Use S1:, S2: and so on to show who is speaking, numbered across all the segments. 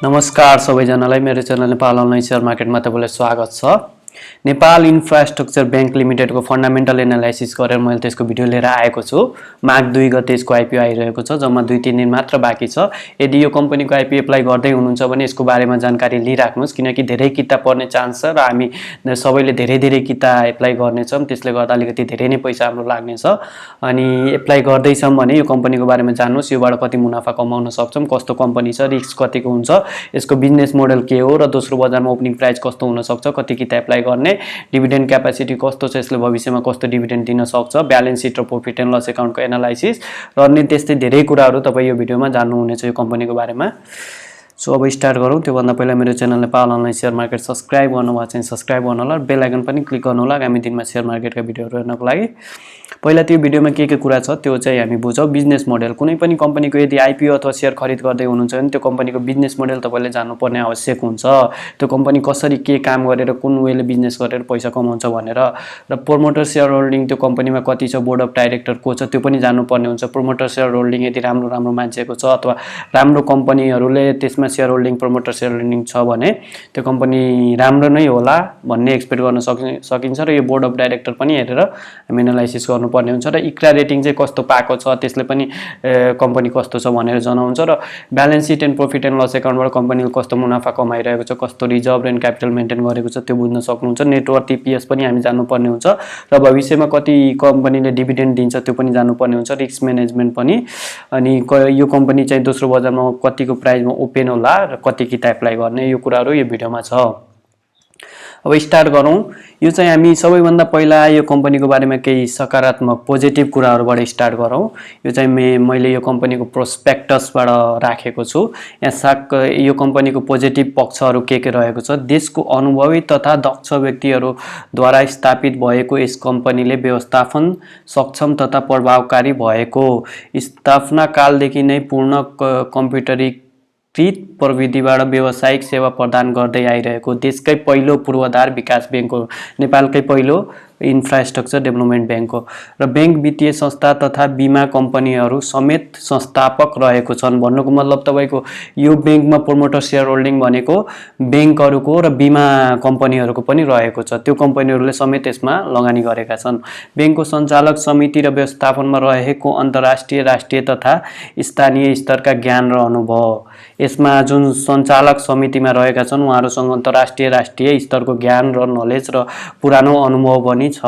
S1: नमस्कार सबैजनालाई मेरो च्यानल नेपाल अनलाइन शेयर मार्केटमा तपाईलाई स्वागत छ। नेपाल इन्फ्रास्ट्रक्चर बैंक लिमिटेड को फन्डामेन्टल एनालाइसिस गरेर मैले त्यसको भिडियो लिएर आएको छु। माघ 2 गते यसको आईपीओ आइरहेको छ। जम्मा 2-3 दिन मात्र बाँकी छ। यदि यो कम्पनीको आईपीओ एप्लाई गर्दै हुनुहुन्छ भने यसको बारेमा जानकारी लिइराख्नुस्, किनकि धेरै किता पर्ने चान्स छ र हामी सबैले धेरै किता एप्लाई गर्नेछौं। त्यसले गर्दा अलिकति धेरै नै पैसा हाम्रो लाग्नेछ। अनि एप्लाई गर्दैछौं भने यो कम्पनीको बारेमा जान्नुस्, योबाट कति मुनाफा कमाउन सक्छौं, कस्तो कम्पनी छ, रिस्क कतिको हुन्छ, यसको बिजनेस मोडल के हो र दोस्रो बजारमा ओपनिङ प्राइस कस्तो हुन सक्छ, कति किता एप्लाई गर्ने, डिभिडेन्ड क्यापेसिटी कस्तो छ, यसले भविष्यमा कस्तो डिभिडेन्ड दिन सक्छ, ब्यालेन्स सिट र प्रॉफिट एन्ड लस अकाउन्टको एनालाइसिस र अन्य त्यस्तै धेरै कुराहरू तपाई यो भिडियोमा जान्नुहुनेछ यो कम्पनीको बारेमा। सो अब स्टार्ट गरौँ। त्यो भन्दा पहिला मेरो channel Nepal online share market subscribe गर्नुभएको चाहिँ सब्स्क्राइब गर्नु होला, बेल आइकन पनि क्लिक गर्नु होला आगामी दिनमा शेयर मार्केटका भिडियोहरू हेर्नको लागि। पहिला त्यो भिडियोमा के कुरा छ त्यो चाहिँ हामी बुझौँ। बिजनेस मोडल, कुनै पनि कम्पनीको यदि आईपीओ अथवा शेयर खरिद गर्दै हुनुहुन्छ भने त्यो कम्पनीको बिजनेस मोडल तपाईले जान्नुपर्ने आवश्यक हुन्छ। त्यो कम्पनी कसरी के काम गरेर कुन वेले बिजनेस गरेर पैसा कमाउँछ भनेर, र प्रोमोटर शेयर होल्डिङ त्यो कम्पनीमा कति छ, बोर्ड अफ डाइरेक्टर को छ त्यो पनि जान्नुपर्ने हुन्छ। प्रोमोटर शेयर होल्डिङ यदि राम्रो मान्छेको छ अथवा राम्रो कम्पनीहरूले त्यसमा share holding promoter share holding छ भने त्यो कम्पनी राम्रो नै होला भन्ने एक्सपेक्ट गर्न सकिन्छ। र यो बोर्ड अफ डाइरेक्टर पनि हेरेर हामी एनालाइसिस गर्नुपर्ने हुन्छ। र इक्रा रेटिङ चाहिँ कस्तो पाएको छ त्यसले पनि कम्पनी कस्तो छ भनेर जनाउँछ। र balance sheet and profit and loss अकाउन्टबाट कम्पनीले कस्तो मुनाफा कमाइरहेको छ, कस्तो रिजर्भ एन्ड क्यापिटल मेन्टेन गरेको छ त्यो बुझ्न सक्नुहुन्छ। नेटवर्थ ईपीएस पनि हामी जान्नुपर्ने हुन्छ र भविष्यमा कति कम्पनीले डिभिडेन्ड दिन्छ त्यो पनि जान्नुपर्ने हुन्छ। रिस्क म्यानेजमेन्ट पनि, अनि यो कम्पनी चाहिँ दोस्रो बजारमा कतिको प्राइसमा ओपन होला र कति किता एप्लाई गर्ने, यो कुराहरू यो भिडियोमा छ। अब स्टार्ट गरौँ। यो चाहिँ हामी सबैभन्दा पहिला यो कम्पनीको बारेमा केही सकारात्मक पोजिटिभ कुराहरूबाट स्टार्ट गरौँ। यो चाहिँ मैले यो कम्पनीको प्रोस्पेक्टसबाट राखेको छु। यहाँ यो कम्पनीको पोजिटिभ पक्षहरू के रहेको छ। देशको अनुभवी तथा दक्ष व्यक्तिहरूद्वारा स्थापित भएको यस कम्पनीले व्यवस्थापन सक्षम तथा प्रभावकारी भएको स्थापना कालदेखि नै पूर्ण कम्प्युटरीकृत प्रविधिबाट व्यावसायिक सेवा प्रदान गर्दै आइरहेको देशकै पहिलो पूर्वाधार विकास बैंक हो, नेपालकै पहिलो इन्फ्रास्ट्रक्चर डेभलपमेन्ट बैंक हो। र बैंक, वित्तीय संस्था तथा बीमा कम्पनीहरू समेत संस्थापक रहेको छन्। भन्नुको मतलब तपाईको यो बैंकमा प्रोमोटर शेयर होल्डिङ भनेको बैंकहरूको र बीमा कम्पनीहरूको पनि रहेको छ। त्यो कम्पनीहरूले समेत यसमा लगानी गरेका छन्। बैंकको सञ्चालक समिति र व्यवस्थापनमा रहेको अन्तर्राष्ट्रिय, राष्ट्रिय तथा स्थानीय स्तरका ज्ञान र अनुभव, यसमा जुन सञ्चालक समितिमा रहेका छन् उहाँहरूसँग अन्तर्राष्ट्रिय, राष्ट्रिय स्तरको ज्ञान र नलेज र पुरानो अनुभव पनि छ।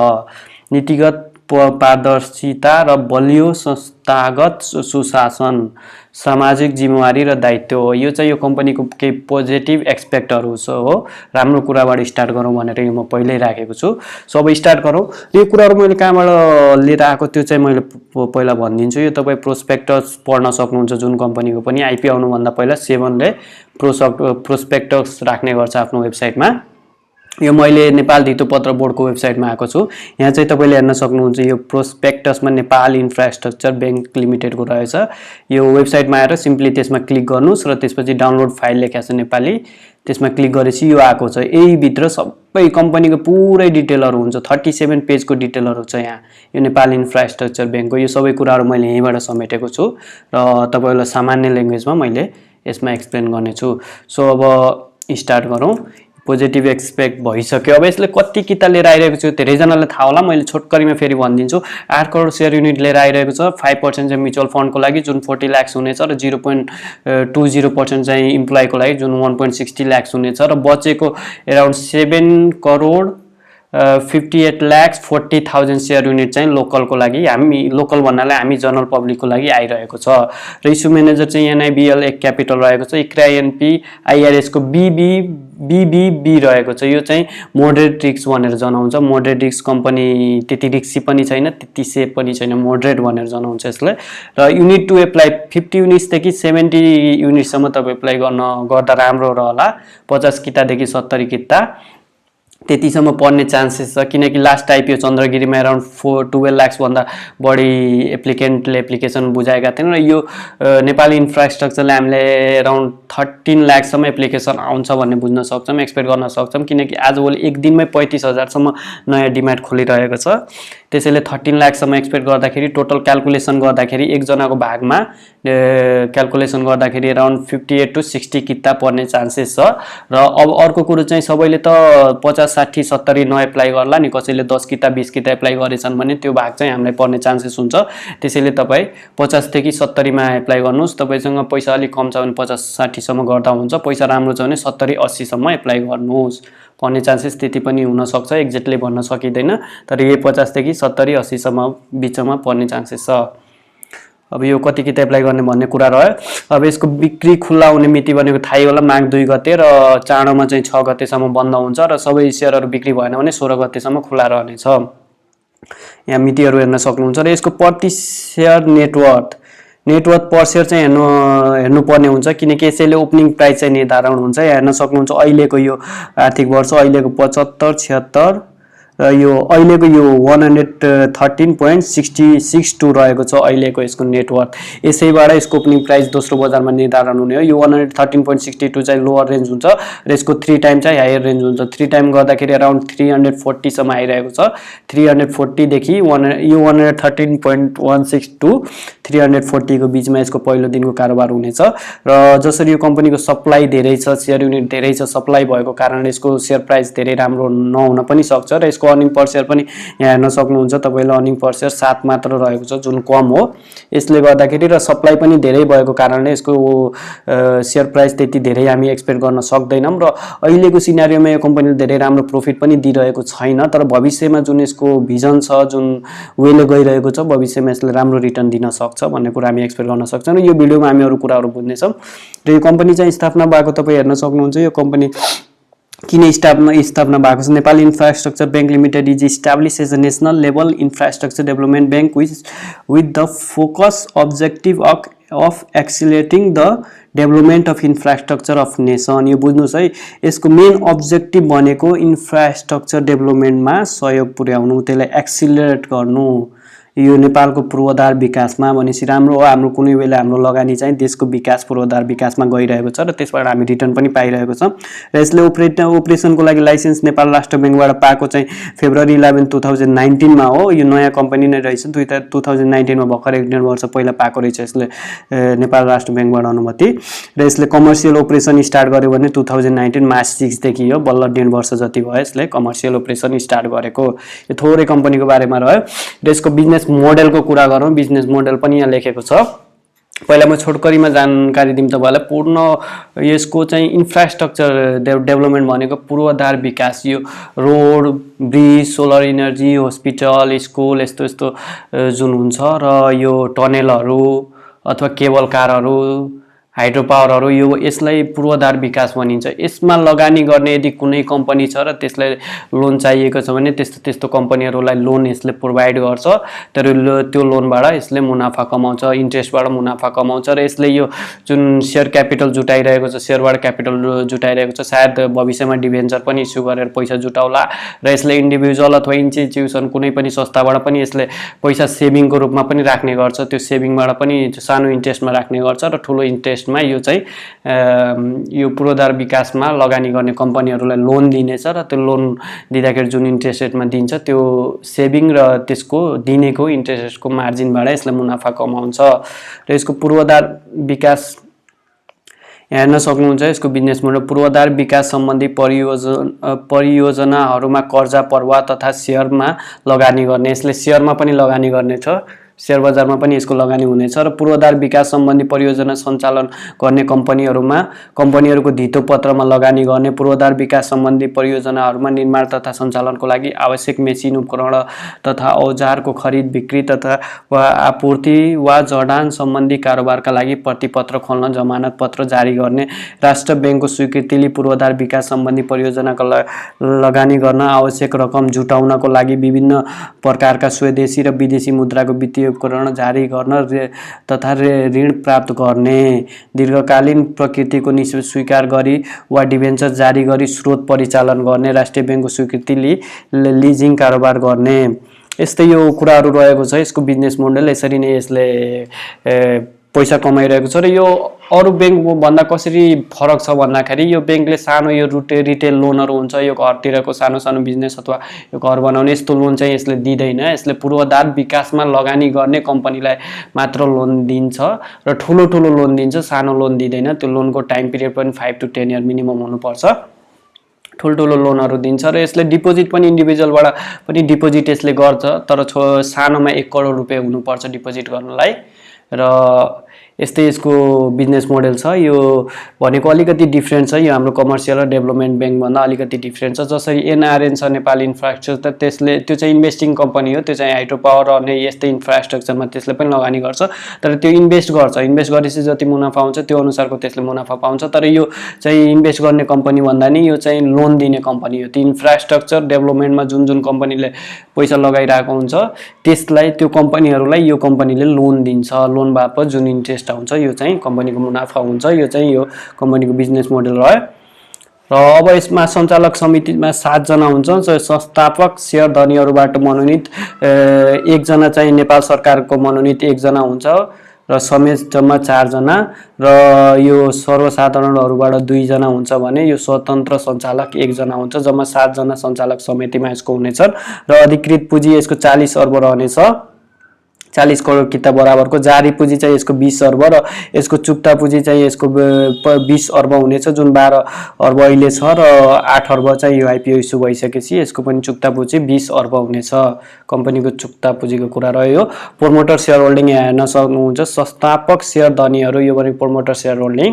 S1: नीतिगत पारदर्शिता र बलियो संस्थागत सुशासन, सामाजिक जिम्मेवारी र दायित्व हो। यो चाहिँ यो कम्पनीको केही पोजिटिभ एक्सपेक्टहरू हो। राम्रो कुराबाट स्टार्ट गरौँ भनेर यो म पहिल्यै राखेको छु। सो अब स्टार्ट गरौँ। यो कुराहरू मैले कहाँबाट लिएर आएको त्यो चाहिँ मैले पहिला भनिदिन्छु। यो तपाईँ प्रोस्पेक्टस पढ्न सक्नुहुन्छ। जुन कम्पनीको पनि आईपीओ आउनुभन्दा पहिला सेभनले प्रोस्पेक्टस राख्ने गर्छ आफ्नो वेबसाइटमा। यो मैले नेपाल धितोपत्र बोर्डको वेबसाइटमा आएको छु। यहाँ चाहिँ तपाईले हेर्न सक्नुहुन्छ यो प्रोस्पेक्टसमा नेपाल इन्फ्रास्ट्रक्चर बैंक लिमिटेडको रहेछ। यो वेबसाइटमा आएर सिम्पली त्यसमा क्लिक गर्नुस् र त्यसपछि डाउनलोड फाइल लेखेको छ नेपाली, त्यसमा क्लिक गरेपछि यो आएको छ। यही भित्र सबै कम्पनीको पुरै डिटेलहरु हुन्छ। 37 पेजको डिटेलहरु छ यहाँ। यो नेपाल इन्फ्रास्ट्रक्चर बैंकको यो सबै कुराहरु मैले यहीबाट समेटेको छु र तपाईहरुलाई सामान्य ल्याङ्ग्वेजमा मैले यसमा एक्सप्लेन गर्ने छु। सो अब स्टार्ट गरौँ। पोजिटिभ एक्सपेक्ट भइसक्यो। अब यसले कति किता लिएर आइरहेको छ धेरैजनालाई थाहा होला, मैले छोटकरीमा फेरि भनिदिन्छु। 8 करोड शेयर युनिट लिएर आइरहेको छ। 5% चाहिँ म्युचुअल फन्डको लागि जुन 40 लाख हुनेछ र 0.20% चाहिँ इम्प्लोइको लागि जुन 1.60 लाख हुनेछ र बचेको अराउन्ड 7 करोड 58,40,000 शेयर युनिट चाहिँ लोकलको लागि, हामी लोकल भन्नाले हामी जनरल पब्लिकको लागि आइरहेको छ। र इस्यु म्यानेजर चाहिँ एनआइबिएल एक क्यापिटल रहेको छ। इक्रा एनपी आइआरएस को बीबीबी रहेको छ। यो चाहिँ मोडरेट रिस्क भनेर जनाउँछ। मोडरेट रिस्क कम्पनी त्यति रिस्की पनि छैन, त्यति सेफ पनि छैन, मोडरेट भनेर जनाउँछ यसले। र युनिट टु एप्लाई 50 युनिट्सदेखि 70 युनिटसम्म तपाईँ एप्लाई गर्दा राम्रो रहला। 50 कितादेखि 70 किता त्यतिसम्म पर्ने चान्सेस छ, किनकि लास्ट आइपीओ चन्द्रगिरीमा अराउन्ड 12 लाख भन्दा बढी एप्लिकेन्टले एप्लिकेसन बुझाएका थिएन। र यो नेपाली इन्फ्रास्ट्रक्चरले हामीले अराउन्ड 13 लाखसम्म एप्लिकेसन आउँछ भन्ने बुझ्न सक्छौँ, एक्सपेक्ट गर्न सक्छौँ, किनकि आजभोलि एक दिनमै 35,000 सम्म नयाँ डिमान्ड खोलिरहेको छ। त्यसैले 13 लाखसम्म एक्सपेक्ट गर्दाखेरि टोटल क्याल्कुलेसन गर्दाखेरि एकजनाको भागमा क्याल्कुलेसन गर्दाखेरि अराउन्ड 58 to 60 किता पर्ने चान्सेस छ। र अब अर्को कुरो चाहिँ सबैले त 50 60 70 नएप्लाई गर्ला नि, कसैले 10 किता 20 किता एप्लाई गरेछन् भने त्यो भाग चाहिँ हामीलाई पर्ने चान्सेस हुन्छ। त्यसैले तपाईँ 50 देखि 70 मा एप्लाई गर्नुहोस्। तपाईसँग पैसा अलिक कम छ भने 50 60 सम्म गर्दा हुन्छ, पैसा राम्रो छ भने 70 80 सम्म एप्लाई गर्नुहोस्। पर्ने चान्सेस त्यति पनि हुन सक्छ, एक्ज्याक्टली भन्न सकिँदैन, तर यही 50 देखि 70 80 सम्म बिचमा पर्ने चान्सेस छ। अब यो कति किता एप्लाई गर्ने भन्ने कुरा रह्यो। अब यसको बिक्री खुल्ला हुने मिति भनेको थाहै होला, माघ 2 गते र चाँडोमा चाहिँ 6 गतेसम्म बन्द हुन्छ र सबै सेयरहरू बिक्री भएन भने 16 गतेसम्म खुल्ला रहनेछ। यहाँ मितिहरू हेर्न सक्नुहुन्छ। र यसको प्रति सेयर नेटवर्थ पर सेयर चाहिँ हेर्नुपर्ने हुन्छ, किनकि यसैले ओपनिङ प्राइस चाहिँ निर्धारण हुन्छ। यहाँ हेर्न सक्नुहुन्छ अहिलेको यो आर्थिक वर्ष अहिलेको 75 76 र यो अहिलेको यो 113.662 रहेको छ अहिलेको यसको नेटवर्थ। यसैबाट यसको ओपनिङ प्राइस दोस्रो बजारमा निर्धारण हुने हो। यो 113.62 चाहिँ लोअर रेन्ज हुन्छ र यसको 3 टाइम चाहिँ हायर रेन्ज हुन्छ। 3 टाइम गर्दाखेरि अराउन्ड 340 सम्म आइरहेको छ। 340 देखि यो 113.16 टु 340 को बीचमा यसको पहिलो दिनको कारोबार हुनेछ। र जसरी यो कम्पनीको सप्लाई धेरै छ, सेयर युनिट धेरै छ, सप्लाई भएको कारण यसको सेयर प्राइस धेरै राम्रो नहुन पनि सक्छ। र यसको अर्निङ पर सेयर पनि यहाँ हेर्न सक्नुहुन्छ तपाईले, अर्निङ पर सेयर 7 मात्र रहेको छ, जुन कम हो। यसले गर्दाखेरि र सप्लाई पनि धेरै भएको कारणले यसको सेयर प्राइस त्यति धेरै हामी एक्सपेक्ट गर्न सक्दैनौं। र अहिलेको सिनारियोमा यो कम्पनीले धेरै राम्रो प्रॉफिट पनि दिइरहेको छैन, तर भविष्यमा जुन यसको भिजन छ, जुन वेले गइरहेको छ, भविष्यमा यसले राम्रो रिटर्न दिन सक्छ भन्ने कुरा हामी एक्सपेक्ट गर्न सक्छौं। र यो भिडियोमा हामी अरु कुराहरु बुझ्नेछौं। र यो कम्पनी चाहिँ स्थापना भएको तपाई हेर्न सक्नुहुन्छ। यो कम्पनी किन स्थापना भएको छ? Nepal infrastructure bank limited is established as a national level infrastructure development bank with the focus objective of accelerating the development of infrastructure of nation. यो बुझ्नुस् है, यसको मेन अब्जेक्टिभ भनेको इन्फ्रास्ट्रक्चर डेभलपमेन्टमा सहयोग पुर्याउनु, त्यसलाई एक्सिलरेट गर्नु। यो नेपालको पूर्वाधार विकासमा भनेपछि राम्रो हो। हाम्रो कुनै बेला हाम्रो लगानी चाहिँ देशको विकास पूर्वाधार विकासमा गइरहेको छ र त्यसबाट हामी रिटर्न पनि पाइरहेको छ। र यसले अपरेसनको लागि लाइसेन्स नेपाल राष्ट्र बैंकबाट पाएको चाहिँ फेब्रुअरी 11 2019 मा हो। यो नयाँ कम्पनी नै रहेछ, 2019 मा भर्खर 1.5 वर्ष पहिला पाएको रहेछ यसले नेपाल राष्ट्र बैंकबाट अनुमति। र यसले कमर्सियल अपरेसन स्टार्ट गर्यो भने 2019 मार्च 6 देखि हो, बल्ल 1.5 वर्ष जति भयो यसले कमर्सियल अपरेसन स्टार्ट गरेको। यो थोरै कम्पनीको बारेमा रह्यो। र यसको बिजनेस मोडलको कुरा गरौँ, बिजनेस मोडल पनि यहाँ लेखेको छ। पहिला म छोटकरीमा जानकारी दिम तपाईलाई। पूर्ण यसको चाहिँ इन्फ्रास्ट्रक्चर डेभलपमेन्ट भनेको पूर्वाधार विकास, यो road, bridge, solar energy, hospital, school यस्तो यस्तो जुन हुन्छ, र यो टनेलहरू अथवा केबल कारहरू, हाइड्रो पावरहरू, यो यसलाई पूर्वाधार विकास भनिन्छ। यसमा लगानी गर्ने यदि कुनै कम्पनी छ र त्यसलाई लोन चाहिएको छ भने त्यस्तो त्यस्तो कम्पनीहरूलाई लोन यसले प्रोभाइड गर्छ। तर त्यो लोनबाट यसले मुनाफा कमाउँछ, इन्ट्रेस्टबाट मुनाफा कमाउँछ। र यसले यो जुन सेयर क्यापिटल जुटाइरहेको छ, सेयरबाट क्यापिटल जुटाइरहेको छ, सायद भविष्यमा डिभेन्चर पनि इस्यु गरेर पैसा जुटाउला। र यसले इन्डिभिजुअल अथवा इन्स्टिट्युसन कुनै पनि संस्थाबाट पनि यसले पैसा सेभिङको रूपमा पनि राख्ने गर्छ। त्यो सेभिङबाट पनि सानो इन्ट्रेस्टमा राख्ने गर्छ र ठुलो इन्ट्रेस्ट यो चाहिँ यो पूर्वाधार विकासमा लगानी गर्ने कम्पनीहरूलाई लोन दिनेछ। र त्यो लोन दिँदाखेरि जुन इन्ट्रेस्ट रेटमा दिन्छ त्यो सेभिङ र त्यसको दिनेको इन्ट्रेस्ट रेटको मार्जिनबाट यसले मुनाफा कमाउँछ। र यसको पूर्वाधार विकास हेर्न सक्नुहुन्छ। यसको बिजनेस मोडल पूर्वाधार विकास सम्बन्धी परियोजनाहरूमा कर्जा प्रवाह तथा सेयरमा लगानी गर्ने। यसले सेयरमा पनि लगानी गर्नेछ, शेयर बजारमा पनि यसको लगानी हुनेछ। र पूर्वाधार विकास सम्बन्धी परियोजना सञ्चालन गर्ने कम्पनीहरूको धितो पत्रमा लगानी गर्ने, पूर्वाधार विकास सम्बन्धी परियोजनाहरूमा निर्माण तथा सञ्चालनको लागि आवश्यक मेसिन उपकरण तथा औजारको खरिद बिक्री तथा वा आपूर्ति वा जडान सम्बन्धी कारोबारका लागि प्रतिपत्र खोल्न, जमानत पत्र जारी गर्ने, राष्ट्र बैंकको स्वीकृतिले पूर्वाधार विकास सम्बन्धी परियोजनाका लगानी गर्न आवश्यक रकम जुटाउनको लागि विभिन्न प्रकारका स्वदेशी र विदेशी मुद्राको वित्तीय उपकरण जारी गर्न तथा ऋण प्राप्त गर्ने, दीर्घकालीन प्रकृतिको निवेश स्वीकार गरी वा डिभेन्चर जारी गरी स्रोत परिचालन गर्ने, राष्ट्रिय बैंकको स्वीकृतिले लिजिङ कारोबार गर्ने। यस्तै यो कुराहरू रहेको छ यसको बिजनेस मोडल। यसरी नै यसले पैसा कमाइरहेको छ र यो अरू बैंक भन्दा कसरी फरक छ भन्दाखेरि यो बैंकले सानो यो रिटेल लोनहरू हुन्छ, यो घरतिरको सानो सानो बिजनेस अथवा यो घर बनाउने यस्तो लोन चाहिँ यसले दिँदैन। यसले पूर्वाधार विकासमा लगानी गर्ने कम्पनीलाई मात्र लोन दिन्छ र ठुलो ठुलो लोन दिन्छ, सानो लोन दिँदैन। त्यो लोनको टाइम पिरियड पनि 5 to 10 इयर मिनिमम हुनुपर्छ। ठुल्ठुलो लोनहरू दिन्छ र यसले डिपोजिट पनि इन्डिभिजुअलबाट पनि डिपोजिट यसले गर्छ, तर सानोमा 1 करोड रुपियाँ हुनुपर्छ डिपोजिट गर्नलाई। र यस्तै यसको बिजनेस मोडल छ। यो भनेको अलिकति डिफ्रेन्ट छ, यो हाम्रो कमर्सियल र डेभलपमेन्ट बैंक भन्दा अलिकति डिफ्रेन्ट छ। जसरी एनआरएन छ नेपाल इन्फ्रास्ट्रक्चर, त्यसले त्यो चाहिँ इन्भेस्टिङ कम्पनी हो, त्यो चाहिँ हाइड्रो पावर अनि यस्तै इन्फ्रास्ट्रक्चरमा त्यसले पनि लगानी गर्छ। तर त्यो इन्भेस्ट गर्छ, इन्भेस्ट गरेपछि जति मुनाफा हुन्छ त्यो अनुसारको त्यसले मुनाफा पाउँछ। तर यो चाहिँ इन्भेस्ट गर्ने कम्पनी भन्दा नि यो चाहिँ लोन दिने कम्पनी हो। त्यो इन्फ्रास्ट्रक्चर डेभलपमेन्टमा जुन जुन कम्पनीले पैसा लगाइरहेको हुन्छ त्यसलाई, त्यो कम्पनीहरूलाई यो कम्पनीले लोन दिन्छ। लोन बापत जुन इन्ट्रेस्ट हुन्छ यो चाहिँ कम्पनीको मुनाफा हुन्छ। यो चाहिँ यो कम्पनीको बिजनेस मोडल रह्यो। र अब यसमा सञ्चालक समितिमा 7 जना हुन्छन्। संस्थापक शेयर धनीहरूबाट मनोनित 1 जना चाहिँ नेपाल सरकारको मनोनित 1 जना हुन्छ र समेत जम्मा 4 जना। र यो सर्वसाधारणहरूबाट 2 जना हुन्छ भने यो स्वतन्त्र सञ्चालक 1 जना हुन्छ। जम्मा 7 जना सञ्चालक समितिमा यसको हुनेछन् र अधिकृत पुँजी यसको 40 अर्ब रहनेछ। 40 करोड किता बराबरको। जारी पुँजी चाहिँ यसको 20 अर्ब र यसको चुक्ता पुँजी चाहिँ यसको 20 अर्ब हुनेछ, जुन 12 अर्ब अहिले छ र 8 अर्ब चाहिँ यो आइपिओ इस्यु भइसकेपछि यसको पनि चुक्ता पुँजी 20 अर्ब हुनेछ। कम्पनीको चुक्ता पुँजीको कुरा रह्यो। प्रोमोटर सेयर होल्डिङ यहाँ हेर्न सक्नुहुन्छ। संस्थापक शेयर धनीहरू यो पनि प्रोमोटर सेयर होल्डिङ,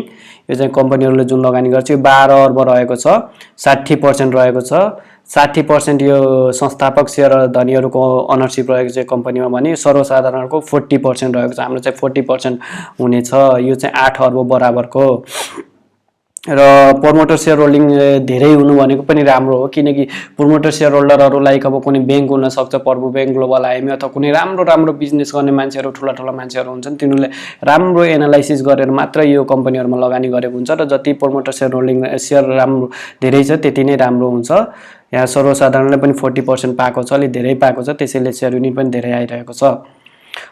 S1: यो चाहिँ कम्पनीहरूले जुन लगानी गर्छ यो 12 अर्ब रहेको छ, 60% रहेको छ। 60% यो संस्थापक शेयर धनीहरूको अनरसिप रहेको छ कम्पनीमा भने सर्वसाधारणको 40% रहेको छ। हाम्रो चाहिँ 40% हुनेछ। यो चाहिँ 8 अर्ब बराबरको। र प्रोमोटर सेयर होल्डिङ धेरै हुनु भनेको पनि राम्रो हो, किनकि प्रोमोटर सेयर होल्डरहरू लाइक अब कुनै बैंक हुन सक्छ, प्रभु बैंक, ग्लोबल आइएमए अथवा कुनै राम्रो बिजनेस गर्ने मान्छेहरू, ठुला मान्छेहरू हुन्छन्, तिनीहरूले राम्रो एनालाइसिस गरेर मात्र यो कम्पनीहरुमा लगानी गरेको हुन्छ र जति प्रोमोटर सेयर होल्डिङ सेयर राम्रो धेरै छ त्यति नै राम्रो हुन्छ। यहाँ सर्वसाधारणले पनि 40% पाएको छ, अलि धेरै पाएको छ, त्यसैले सेयर युनिट पनि धेरै आइरहेको छ।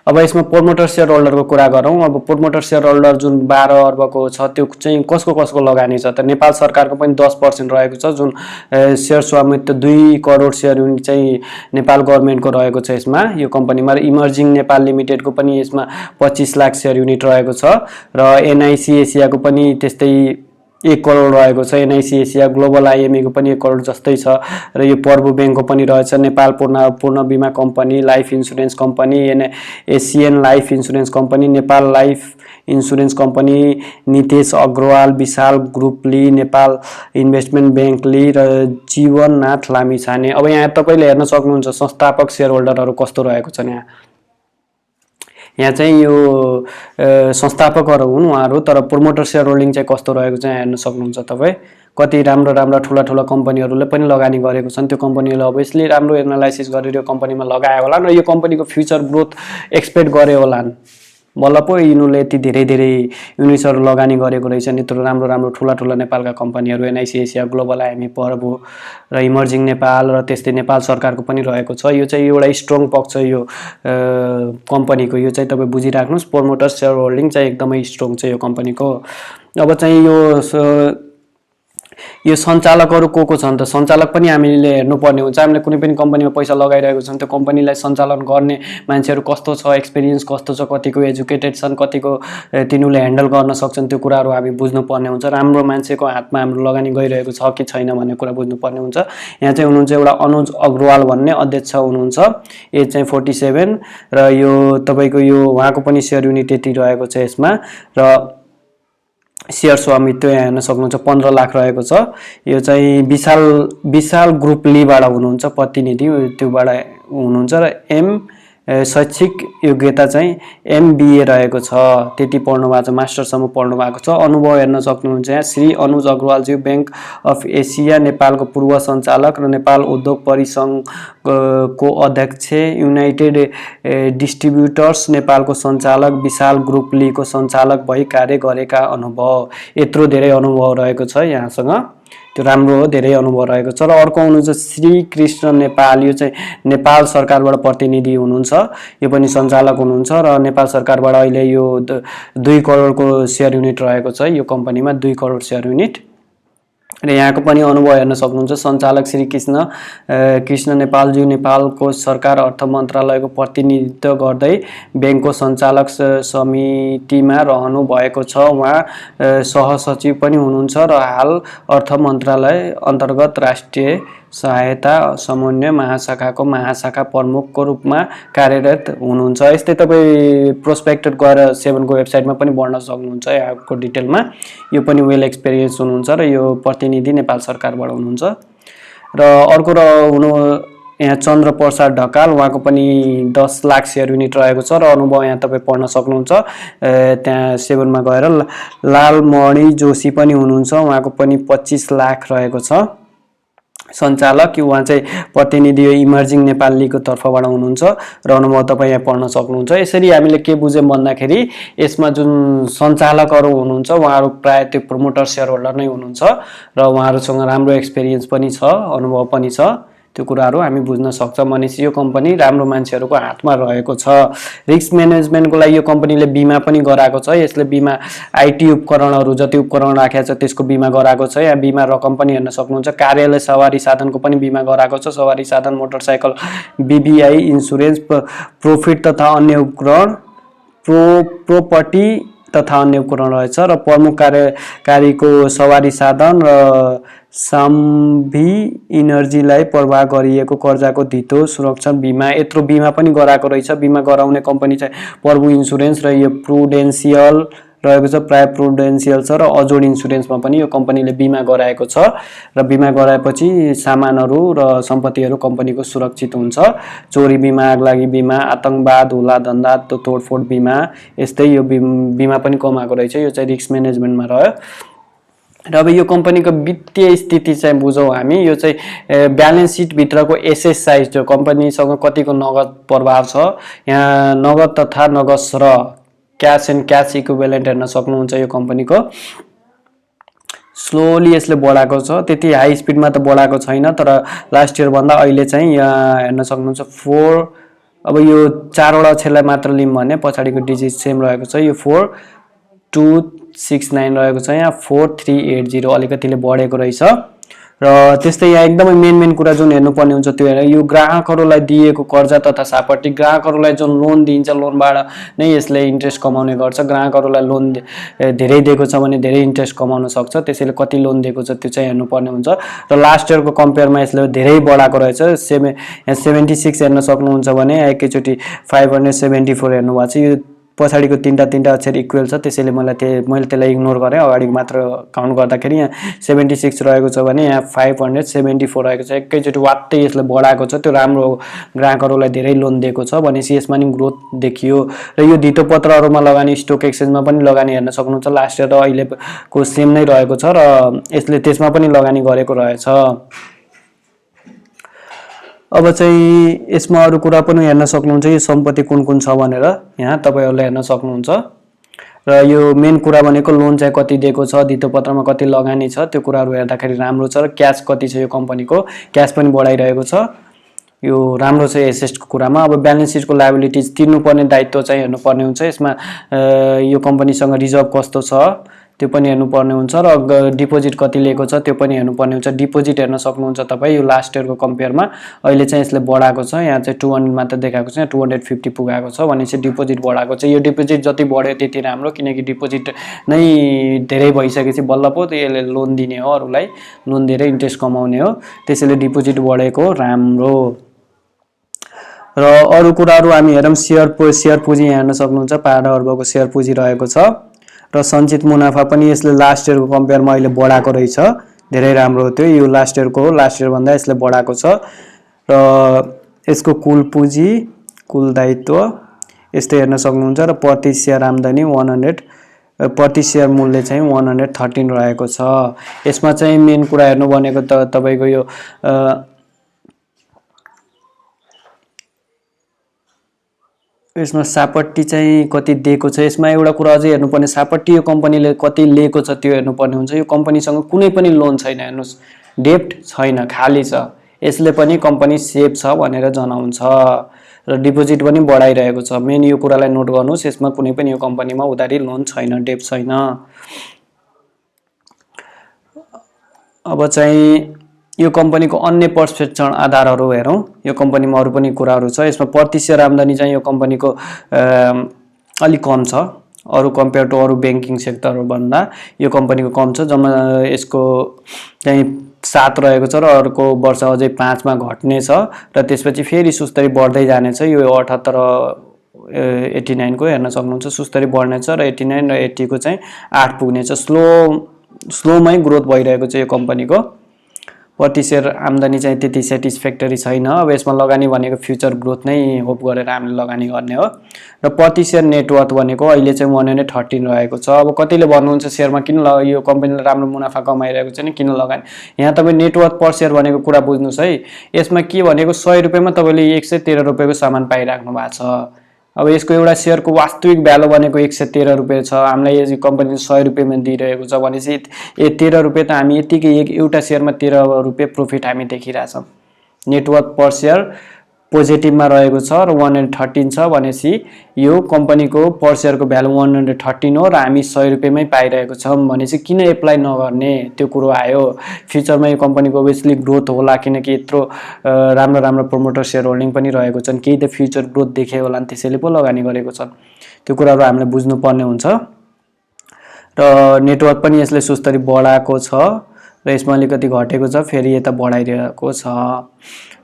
S1: अब यसमा प्रोमोटर सेयर होल्डरको कुरा गरौँ। अब प्रोमोटर सेयर होल्डर जुन 12 अर्बको छ त्यो चाहिँ कसको लगानी छ त? नेपाल सरकारको पनि 10% रहेको छ, जुन सेयर स्वामित्व 2 करोड सेयर युनिट चाहिँ नेपाल गभर्नमेन्टको रहेको छ यसमा, यो कम्पनीमा। र इमर्जिङ नेपाल लिमिटेडको पनि यसमा 25 लाख सेयर युनिट रहेको छ र एनआइसी एसियाको पनि त्यस्तै 1 करोड रहेको छ। एनआइसी एसिया, ग्लोबल आइएमए को पनि 1 करोड जस्तै छ र यो प्रभु बैंकको पनि रहेछ। नेपाल पूर्ण बीमा company, life insurance company, Asian life insurance company, Nepal life insurance company, Nitesh Agrawal, Vishal group ली, नेपाल इन्भेस्टमेन्ट बैंक ली र जीवननाथ लामिछाने। अब यहाँ तपाईले हेर्न सक्नुहुन्छ संस्थापक शेयर होल्डरहरू कस्तो रहेको छ। यहाँ चाहिँ यो संस्थापकहरू हुन् उहाँहरू, तर प्रोमोटर सेयर होल्डिङ चाहिँ कस्तो रहेको चाहिँ हेर्न सक्नुहुन्छ तपाईँ। कति राम्रो ठुला कम्पनीहरूले पनि लगानी गरेको छन्। त्यो कम्पनीले अभियसली राम्रो एनालाइसिस गरेर यो कम्पनीमा लगाए होला र यो कम्पनीको फ्युचर ग्रोथ एक्सपेक्ट गरे होलान्। बल्ल पो यिनीहरूले यति धेरै युनिट्सहरू लगानी गरेको रहेछ। यत्रो राम्रो ठुला नेपालका कम्पनीहरू एनआइसी एसिया, ग्लोबल आइएमए, प्रभु र इमर्जिङ नेपाल र त्यस्तै नेपाल सरकारको पनि रहेको छ। यो चाहिँ एउटा स्ट्रङ पक्ष यो कम्पनीको, यो चाहिँ तपाईँ बुझिराख्नुहोस्। प्रोमोटर सेयर होल्डिङ चाहिँ एकदमै स्ट्रङ छ यो कम्पनीको। अब चाहिँ यो सञ्चालकहरू को छन् त? सञ्चालक पनि हामीले हेर्नुपर्ने हुन्छ। हामीले कुनै पनि कम्पनीमा पैसा लगाइरहेको छौँ, त्यो कम्पनीलाई सञ्चालन गर्ने मान्छेहरू कस्तो छ, एक्सपिरियन्स कस्तो छ, कतिको एजुकेटेड छन्, कतिको तिनीहरूले ह्यान्डल गर्न सक्छन्, त्यो कुराहरू हामी बुझ्नुपर्ने हुन्छ। राम्रो मान्छेको हातमा हाम्रो लगानी गइरहेको छ कि छैन भन्ने कुरा बुझ्नुपर्ने हुन्छ। यहाँ चाहिँ हुनुहुन्छ एउटा अनुज अग्रवाल भन्ने अध्यक्ष हुनुहुन्छ, एज चाहिँ 47 र यो तपाईको यो उहाँको पनि सेयर युनिट यति रहेको छ यसमा र सेयर स्वामित्व यहाँ हेर्न सक्नुहुन्छ 15 लाख रहेको छ। यो चाहिँ विशाल ग्रुप लीबाट हुनुहुन्छ, प्रतिनिधि त्योबाट हुनुहुन्छ र शैक्षिक योग्यता चाहिँ MBA रहेको छ, त्यति पढ्नु भएको छ, मास्टरसम्म पढ्नु भएको छ। अनुभव हेर्न सक्नुहुन्छ यहाँ श्री अनुज अग्रवालज्यू बैंक अफ एसिया नेपालको पूर्व सञ्चालक र नेपाल उद्योग परिसङ्घको अध्यक्ष, युनाइटेड डिस्ट्रिब्युटर्स नेपालको सञ्चालक, विशाल ग्रुप लीको सञ्चालक भई कार्य गरेका अनुभव। यत्रो धेरै अनुभव रहेको छ यहाँसँग। त्यो राम्रो हो, धेरै अनुभव रहेको छ। र अर्को हुनुहुन्छ श्री कृष्ण नेपाल, यो चाहिँ नेपाल सरकारबाट प्रतिनिधि हुनुहुन्छ, यो पनि सञ्चालक हुनुहुन्छ र नेपाल सरकारबाट अहिले यो 2 करोडको सेयर युनिट रहेको छ यो कम्पनीमा, 2 करोड सेयर युनिट। र यहाँको पनि अनुभव हेर्न सक्नुहुन्छ। सञ्चालक श्री कृष्ण नेपालज्यू नेपालको सरकार अर्थ मन्त्रालयको प्रतिनिधित्व गर्दै ब्याङ्कको सञ्चालक समितिमा रहनु भएको छ। उहाँ सहसचिव पनि हुनुहुन्छ र हाल अर्थ मन्त्रालय अन्तर्गत राष्ट्रिय सहायता समन्वय महाशाखाको महाशाखा प्रमुखको रूपमा कार्यरत हुनुहुन्छ। यस्तै तपाईँ प्रोस्पेक्टेड गएर 7 को वेबसाइटमा पनि पढ्न सक्नुहुन्छ यहाँको डिटेलमा। यो पनि वेल एक्सपिरियन्स हुनुहुन्छ र यो प्रतिनिधि नेपाल सरकारबाट हुनुहुन्छ। र अर्को हुनु यहाँ चन्द्र प्रसाद ढकाल, उहाँको पनि 10 लाख सेयर युनिट रहेको छ र अनुभव यहाँ तपाईँ पढ्न सक्नुहुन्छ त्यहाँ 7 मा गएर। लालमणि जोशी पनि हुनुहुन्छ, उहाँको पनि 25 लाख रहेको छ सञ्चालक। उहाँ चाहिँ प्रतिनिधि इमर्जिङ नेपालीको तर्फबाट हुनुहुन्छ र अनुभव तपाईँ यहाँ पढ्न सक्नुहुन्छ। यसरी हामीले के बुझ्यौँ भन्दाखेरि यसमा जुन सञ्चालकहरू हुनुहुन्छ उहाँहरू प्राय त्यो प्रमोटर सेयर होल्डर नै हुनुहुन्छ र उहाँहरूसँग राम्रो एक्सपिरियन्स पनि छ, अनुभव पनि छ। त्यो कुराहरू हामी बुझ्न सक्छौँ। भनेपछि यो कम्पनी राम्रो मान्छेहरूको हातमा रहेको छ। रिस्क म्यानेजमेन्टको लागि यो कम्पनीले बिमा पनि गराएको छ। यसले बिमा आइटी उपकरणहरू जति उपकरण राखेको छ त्यसको बिमा गराएको छ। यहाँ बिमा रकम पनि हेर्न सक्नुहुन्छ। कार्यालय सवारी साधनको पनि बिमा गराएको छ। सवारी साधन, मोटरसाइकल, बीबीआई इन्सुरेन्स, प्रॉफिट तथा अन्य उपकरण, प्रोपर्टी तथा अन्य उपकरण रहेछ। र प्रमुख कार्यकारीको सवारी साधन र साम्भी इनर्जीलाई प्रवाह गरिएको कर्जाको धितो सुरक्षा बिमा, यत्रो बिमा पनि गराएको रहेछ। बिमा गराउने कम्पनी चाहिँ प्रभु इन्सुरेन्स र यो प्रुडेन्सियल रहेको छ, प्राय प्रुडेन्सियल छ। र अजोड इन्सुरेन्समा पनि यो कम्पनीले बिमा गराएको छ र बिमा गराएपछि सामानहरू र सम्पत्तिहरू कम्पनीको सुरक्षित हुन्छ। चोरी बिमा, आगलागी बिमा, आतंकवाद, हुला धन्दा, तोडफोड बिमा, यस्तै यो बिमा पनि कमाएको रहेछ। यो चाहिँ रिस्क म्यानेजमेन्टमा रह्यो। र अब यो कम्पनीको वित्तीय स्थिति चाहिँ बुझौँ हामी। यो चाहिँ ब्यालेन्स सिटभित्रको एसेट साइज, जो कम्पनीसँग कतिको नगद प्रभाव छ, यहाँ नगद तथा नगद र क्यास एन्ड क्यास इक्विभ्यालेन्ट हेर्न सक्नुहुन्छ। यो कम्पनीको स्लोली यसले बढाएको छ, त्यति हाई स्पिडमा त बढाएको छैन, तर लास्ट इयर भन्दा अहिले चाहिँ यहाँ हेर्न सक्नुहुन्छ 4, अब यो 4वटा अक्षरलाई मात्र लिम भने पछाडिको डिजिट सेम रहेको छ। यो 4269 रहेको छ, यहाँ 4380 अलिकतिले बढेको रहेछ। र त्यस्तै यहाँ एकदमै मेन कुरा जुन हेर्नुपर्ने हुन्छ त्यो हेर, यो ग्राहकहरूलाई दिएको कर्जा तथा सापट्टी, ग्राहकहरूलाई जुन लोन दिइन्छ लोनबाट नै यसले इन्ट्रेस्ट कमाउने गर्छ। ग्राहकहरूलाई लोन धेरै दिएको छ भने धेरै इन्ट्रेस्ट कमाउन सक्छ, त्यसैले कति लोन दिएको छ त्यो चाहिँ हेर्नुपर्ने हुन्छ। र लास्ट इयरको कम्पेयरमा यसले धेरै बढाएको रहेछ। 76 हेर्न सक्नुहुन्छ भने एकैचोटि 574 हेर्नुभएको छ। यो पछाडिको तीनटा अक्षर इक्वल छ, त्यसैले मैले त्यसलाई इग्नोर गरेँ। अगाडि मात्र काउन्ट गर्दाखेरि यहाँ 76 रहेको छ भने यहाँ 574 रहेको छ। एकैचोटि वात्तै यसले बढाएको छ। त्यो राम्रो हो, ग्राहकहरूलाई धेरै लोन दिएको छ भनेपछि यसमा नि ग्रोथ देखियो। र यो धितो पत्रहरूमा लगानी, स्टक एक्सचेन्जमा पनि लगानी हेर्न सक्नुहुन्छ। लास्ट इयर र अहिलेको सेम नै रहेको छ र यसले त्यसमा पनि लगानी गरेको रहेछ। अब चाहिँ यसमा अरू कुरा पनि हेर्न सक्नुहुन्छ। यो सम्पत्ति कुन छ भनेर यहाँ तपाईहरुले हेर्न सक्नुहुन्छ। र यो मेन कुरा भनेको लोन चाहिँ कति दिएको छ, धितो पत्रमा कति लगानी छ, त्यो कुराहरु हेर्दाखेरि राम्रो छ। र क्याश कति छ, यो कम्पनीको क्याश पनि बढाइरहेको छ। यो राम्रो छ एसेटको कुरामा। अब ब्यालेन्स सिटको लायबिलिटिज, तिर्नुपर्ने दायित्व चाहिँ हेर्नुपर्ने हुन्छ। यसमा यो कम्पनीसँग रिजर्भ कस्तो छ त्यो पनि हेर्नुपर्ने हुन्छ र डिपोजिट कति लिएको छ त्यो पनि हेर्नुपर्ने हुन्छ। डिपोजिट हेर्न सक्नुहुन्छ तपाई यो लास्ट इयरको कम्पेयरमा। अहिले चाहिँ यसले बढाएको छ, यहाँ चाहिँ 200 मात्र देखाएको छ, यहाँ 250 पुगाएको छ भनेपछि डिपोजिट बढाएको छ। यो डिपोजिट जति बढ्यो त्यति राम्रो, किनकि डिपोजिट नै धेरै भइसकेपछि बल्ल पो यसले लोन दिने हो, अरूलाई लोन दिएर इन्ट्रेस्ट कमाउने हो, त्यसैले डिपोजिट बढेको राम्रो। र अरू कुराहरु हामी हेरौं। शेयर पुँजी हेर्न सक्नुहुन्छ, 5 अर्बको शेयर पुँजी रहेको छ। र सञ्चित मुनाफा पनि यसले लास्ट इयरको कम्पेयरमा अहिले बढाएको रहेछ, धेरै राम्रो हो त्यो। यो लास्ट इयरको हो, लास्ट इयर भन्दा यसले बढाएको छ। र यसको कुल पुँजी, कुल दायित्व यस्तै हेर्न सक्नुहुन्छ। र प्रति शेयर आम्दानी 100, प्रति शेयर मूल्य चाहिँ 113 रहेको छ। यसमा चाहिँ मेन कुरा हेर्नु भनेको त तपाईको यो यसमा सापट्टी चाहिँ कति दिएको छ, यसमा एउटा कुरा अझै हेर्नुपर्ने, सापट्टी यो कम्पनीले कति लिएको छ त्यो हेर्नुपर्ने हुन्छ। यो कम्पनीसँग कुनै पनि लोन छैन, हेर्नुहोस् डेब्ट छैन, खाली छ। यसले पनि कम्पनी सेफ छ भनेर जनाउँछ र डिपोजिट पनि बढाइरहेको छ। मेन यो कुरालाई नोट गर्नुहोस्, यसमा कुनै पनि यो कम्पनीमा उधारी लोन छैन, डेब्ट छैन। अब चाहिँ यो कम्पनीको अन्य पर्सपेक्सन आधारहरू हेरौँ। यो कम्पनीमा अरू पनि कुराहरू छ। यसमा प्रति सेयर आम्दानी चाहिँ यो कम्पनीको अलिक कम छ, अरू कम्पेयर टु अरू ब्याङ्किङ सेक्टरभन्दा यो कम्पनीको कम छ। जम्मा यसको चाहिँ 7 रहेको छ र अर्को वर्ष अझै 5 मा घट्ने छ र त्यसपछि फेरि सुस्तरी बढ्दै जानेछ। यो 78 र 89 को हेर्न सक्नुहुन्छ, सुस्तरी बढ्नेछ र 89 र 80 को चाहिँ 8 पुग्नेछ। स्लोमै ग्रोथ भइरहेको छ यो कम्पनीको। प्रति सेयर आम्दानी चाहिँ त्यति सेटिस्फ्याक्टरी छैन। अब यसमा लगानी भनेको फ्युचर ग्रोथ नै होप गरेर हामीले लगानी गर्ने हो। र प्रति सेयर नेटवर्थ भनेको अहिले चाहिँ 113 रहेको छ। अब कतिले भन्नुहुन्छ सेयरमा किन यो कम्पनीले राम्रो मुनाफा कमाइरहेको छैन, किन लगानी? यहाँ तपाईँ नेटवर्थ पर सेयर भनेको कुरा बुझ्नुहोस् है। यसमा के भनेको 100 रुपैयाँमा तपाईँले 113 रुपैयाँको सामान पाइराख्नु भएको छ। अब यसको एउटा सेयरको वास्तविक भ्यालु भनेको 113 रुपैयाँ छ। हामीलाई यो कम्पनीले 100 रुपैयाँमा दिइरहेको छ भनेपछि 13 रुपैयाँ त हामी यतिकै एउटा सेयरमा 13 रुपैयाँ प्रफिट हामी देखिरहेछौँ। नेटवर्थ पर सेयर पोजिटिभमा रहेको छ र 113 छ भनेपछि यो कम्पनीको पर सेयरको भ्यालु 113 हो र हामी 100 रुपैयाँमै पाइरहेको छौँ भनेपछि किन एप्लाई नगर्ने, त्यो कुरो आयो। फ्युचरमा यो कम्पनीको ओभियसली ग्रोथ होला, किनकि यत्रो राम्रो राम्रो प्रमोटर सेयर होल्डिङ पनि रहेको छन्, केही त फ्युचर ग्रोथ देखे होला नि, त्यसैले पो लगानी गरेको छन्। त्यो कुराहरू हामीले बुझ्नुपर्ने हुन्छ। र नेटवर्थ पनि यसले सुस्तरी बढाएको छ र यसमा अलिकति घटेको छ, फेरि यता बढाइरहेको छ।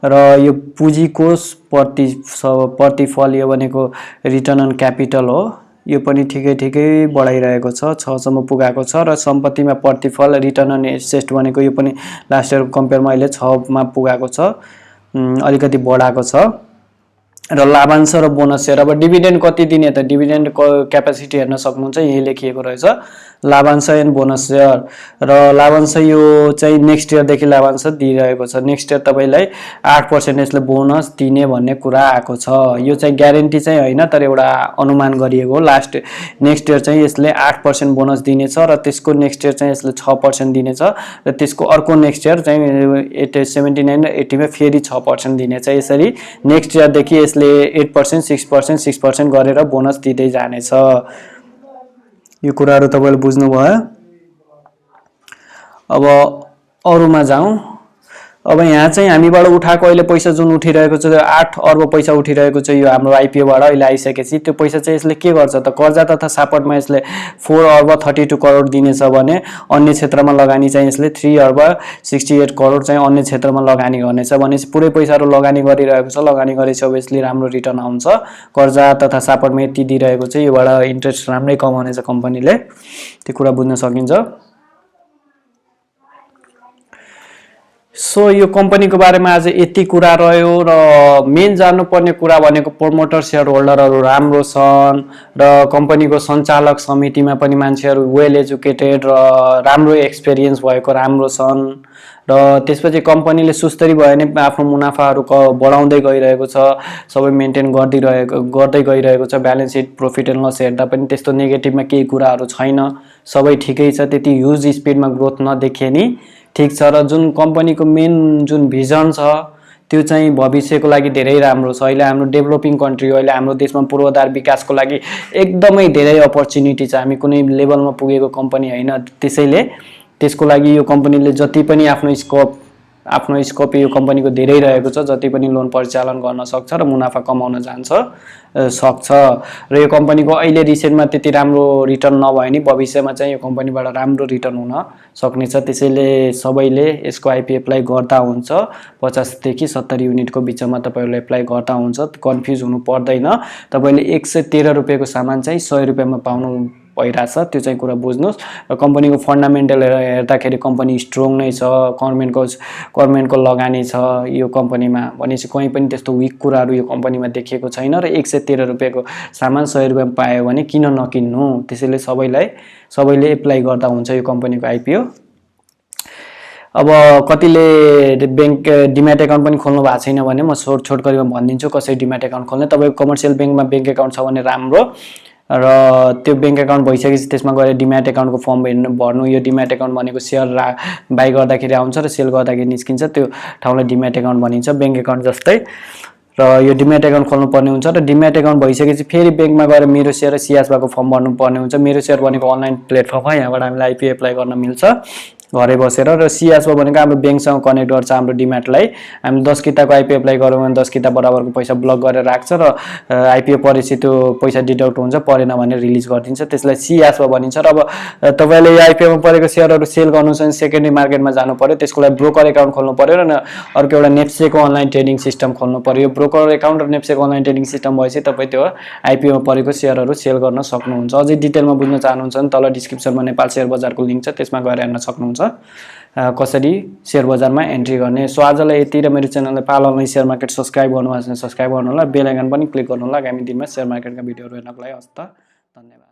S1: र यो पुँजीको प्रतिफल यो भनेको रिटर्न अन क्यापिटल हो, यो पनि ठिकै बढाइरहेको छ, 6 सम्म पुगाएको छ। र सम्पत्तिमा प्रतिफल रिटर्न अन एसेट भनेको यो पनि लास्ट इयरको कम्पेयरमा अहिले 6 मा पुगाएको छ, अलिकति बढाएको छ। र लाभांश र बोनस सेयर, अब डिभिडेन्ड कति दिने त डिभिडेन्डको क्यापेसिटी हेर्न सक्नुहुन्छ, यही लेखिएको रहेछ लाभांश एन्ड बोनस सेयर। र लाभांश यो चाहिँ नेक्स्ट इयरदेखि लाभांश दिइरहेको छ। नेक्स्ट इयर तपाईँलाई 8% यसले बोनस दिने भन्ने कुरा आएको छ। यो चाहिँ ग्यारेन्टी चाहिँ होइन, तर एउटा अनुमान गरिएको हो। नेक्स्ट इयर चाहिँ यसले 8% बोनस दिनेछ र त्यसको नेक्स्ट इयर चाहिँ यसले 6% दिनेछ र त्यसको अर्को नेक्स्ट इयर चाहिँ 79 र 80 मा फेरि 6% दिनेछ। यसरी नेक्स्ट इयरदेखि यसले 8%, 6%, 6% गरेर बोनस दिँदै जानेछ। यो कुराहरू तपाईले बुझ्नुभयो। अब अरूमा जाउँ। अब यहाँ चाहिँ हामीबाट उठाएको अहिले पैसा जुन उठिरहेको छ 8 अर्ब पैसा उठिरहेको छ यो हाम्रो आइपिओबाट अहिले आइसकेपछि, त्यो पैसा चाहिँ यसले के गर्छ त कर्जा तथा सापटमा यसले 4 अर्ब 32 करोड दिनेछ भने अन्य क्षेत्रमा लगानी चाहिँ यसले 3 अर्ब 68 करोड चाहिँ अन्य क्षेत्रमा लगानी गर्नेछ। भनेपछि पुरै पैसाहरू लगानी गरिरहेको छ, लगानी गरेपछि अभियसली राम्रो रिटर्न आउँछ। कर्जा तथा सापटमा यति दिइरहेको छ, योबाट इन्ट्रेस्ट राम्रै कमाउनेछ कम्पनीले, त्यो कुरा बुझ्न सकिन्छ। सो यो कम्पनीको बारेमा आज यति कुरा रह्यो र मेन जान्नुपर्ने कुरा भनेको प्रमोटर सेयर होल्डरहरू राम्रो छन् र कम्पनीको सञ्चालक समितिमा पनि मान्छेहरू वेल एजुकेटेड र राम्रो एक्सपिरियन्स भएको राम्रो छन् र त्यसपछि कम्पनीले सुस्तरी भयो भने आफ्नो मुनाफाहरू बढाउँदै गइरहेको छ, सबै मेन्टेन गर्दै गइरहेको छ। Balance sheet profit and loss हेर्दा पनि त्यस्तो नेगेटिभमा केही कुराहरू छैन, सबै ठिकै छ, त्यति ह्युज स्पिडमा ग्रोथ नदेखिए नि ठीक छ। र जुन कम्पनीको मेन जुन भिजन छ त्यो चाहिँ भविष्यको लागि धेरै राम्रो छ। अहिले हाम्रो डेभलपिङ कन्ट्री हो, अहिले हाम्रो देशमा पूर्वाधार विकासको लागि एकदमै धेरै अपर्च्युनिटी छ। हामी कुनै लेभलमा पुगेको कम्पनी होइन, त्यसैले त्यसको लागि यो कम्पनीले जति पनि आफ्नो स्कोप यो कम्पनीको धेरै रहेको छ, जति पनि लोन परिचालन गर्न सक्छ र मुनाफा कमाउन सक्छ। र यो कम्पनीको अहिले रिसेन्टमा त्यति राम्रो रिटर्न नभए नि भविष्यमा चाहिँ यो कम्पनीबाट राम्रो रिटर्न हुन सक्नेछ। त्यसैले सबैले यसको आइपिओ एप्लाई गर्दा हुन्छ। 50 देखि 70 युनिटको बिचमा तपाईहरुले एप्लाई गर्दा हुन्छ, कन्फ्युज हुनु पर्दैन। तपाईले 113 रुपैयाँको सामान चाहिँ 100 रुपैयाँमा पाउनु भइराछ, त्यो चाहिँ कुरा बुझ्नुस्। र कम्पनीको फन्डामेन्टल हेर्दाखेरि कम्पनी स्ट्रङ नै छ, गभर्नमेन्टको लगानी छ यो कम्पनीमा, भनेपछि कहीँ पनि त्यस्तो विक कुराहरू यो कम्पनीमा देखिएको छैन। र 113 रुपैयाँको सामान 100 रुपैयाँमा पायो भने किन नकिन्नु। त्यसैले सबैले एप्लाई गर्दा हुन्छ यो कम्पनीको आइपिओ। अब कतिले बैंक डिम्याट एकाउन्ट पनि खोल्नु भएको छैन भने म छोटकरीमा भनिदिन्छु कसरी डिम्याट एकाउन्ट खोल्ने। तपाईको कमर्सियल बैंकमा बैंक एकाउन्ट छ भने राम्रो, र त्यो बैंक एकाउन्ट भइसकेपछि त्यसमा गएर डिम्याट एकाउन्टको फर्म भर्नु। यो डिम्याट एकाउन्ट भनेको सेयर बाइ गर्दाखेरि आउँछ र सेल गर्दाखेरि निस्किन्छ, त्यो ठाउँलाई डिम्याट एकाउन्ट भनिन्छ बैंक एकाउन्ट जस्तै। र यो डिम्याट एकाउन्ट खोल्नु पर्ने हुन्छ र डिम्याट एकाउन्ट भइसकेपछि फेरि बैंकमा गएर मेरो सेयर र सियास भएको फर्म भर्नु पर्ने हुन्छ। मेरो सेयर भनेको अनलाइन प्लेटफर्म हो, यहाँबाट हामीलाई आइपिओ एप्लाई गर्न मिल्छ घरै बसेर। र सियासमा भनेको हाम्रो बैंकसँग कनेक्ट गर्छ हाम्रो डिम्याटलाई। हामीले 10 किताको आइपिओ एप्लाई गऱ्यौँ भने 10 किता बराबरको पैसा ब्लक गरेर राख्छ र आइपिओ परेपछि त्यो पैसा डिडक्ट हुन्छ, परेन भने रिलिज गरिदिन्छ, त्यसलाई सियासमा भनिन्छ। र अब तपाईले आइपिओमा परेको सेयरहरू सेल गर्नु छ भने सेकेन्डरी मार्केटमा जानु पर्यो, त्यसको लागि ब्रोकर एकाउन्ट खोल्नु पर्यो र अर्को एउटा नेप्सेको अनलाइन ट्रेडिङ सिस्टम खोल्नु पर्यो। ब्रोकर एकाउन्ट र नेप्सेको अनलाइन ट्रेडिङ सिस्टम भएपछि तपाईँ त्यो आइपिओमा परेको सेयरहरू सेल गर्न सक्नुहुन्छ। अझै डिटेलमा बुझ्न चाहनुहुन्छ भने तल डिस्क्रिप्सनमा नेपाल शेयर बजारको लिङ्क छ, त्यसमा गएर हेर्न सक्नुहुन्छ कसरी शेयर बजारमा एन्ट्री गर्ने। सो आजलाई यति, र मेरो च्यानललाई पाल अनलाइन शेयर मार्केट सब्स्क्राइब गर्नु भएको छ भने सब्स्क्राइब गर्नु होला, बेल आइकन पनि क्लिक गर्नु होला आगामी दिनमा शेयर मार्केटका भिडियोहरू हेर्नको लागि। हस्त धन्यवाद।